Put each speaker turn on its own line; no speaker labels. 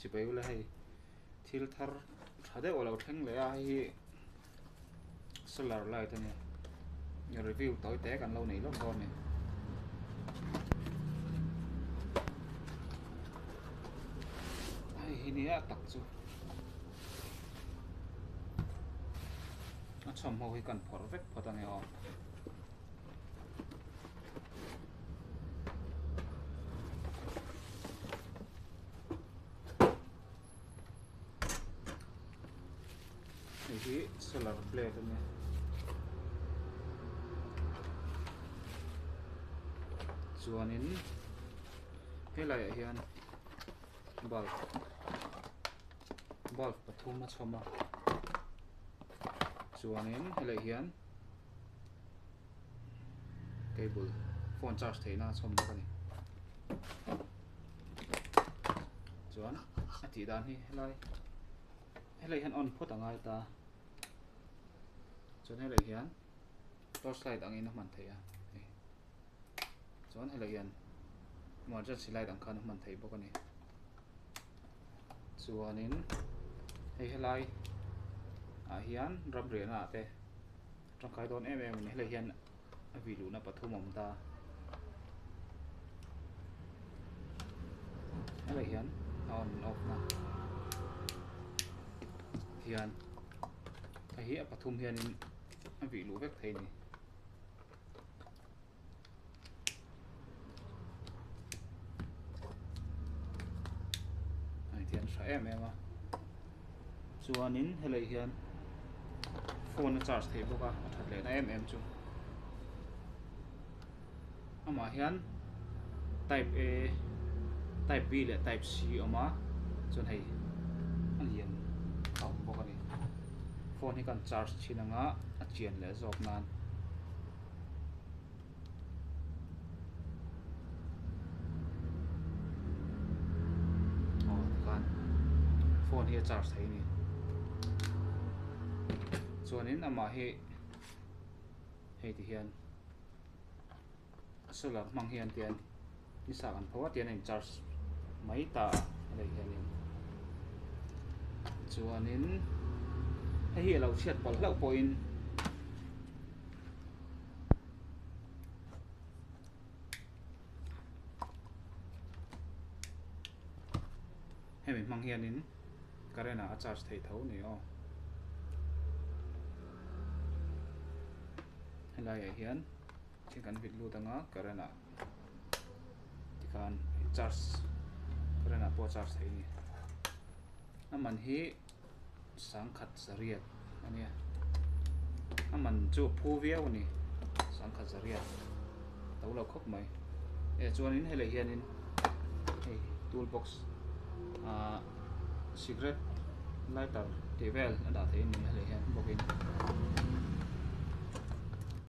chỉ bây giờ hay thil thar thà đấy ở lâu thèn lấy ai solar lại thôi nhỉ review tối téกันlâu này lắm con này ai này tắc chú nó chậm hồi cần perfect phải tao này à ini solar plate ini chuanin helai hian bulb pathum a chhawma chuanin helai hian cable phone charge theina chhawm bawk ani chuan a ti dan hi helai hian on phot angai ta chuan helai hian torchlight angin a man thei a chuan helai hian emergency light ang khan a man thei bawk ani chuanin helai hian ram riana te tangkai don em ni helai hian a vilu na pathum om ta helai hian on off na hian hi a pathum hian in a vilu vek thei ni ai thian sa em a chuanin helai hian phone charge thei boka a that le na em chu ama hian type A type B le type C oma chun hei an hian khau boka ni phone hi kan charge chinanga a chian le zok nan kan phone hi charge thei ni chuanin ama hi hei ti hian solar mang hian tian ni sa kan phawa tian in charge mai ta lei hianin chuanin hi lo chiat pal hlau point hemi mang hianin karena a charge thei tho ni o helai hian thing kan vit lu tanga karena tikan charge karena po charge thei ni aman hi sangkhat zariat ania aman chu phu viau ni sangkhat zariat to lo khop mai chuanin helai hianin hei toolbox cigarette lighter tivel ada thei ni helai hian bokin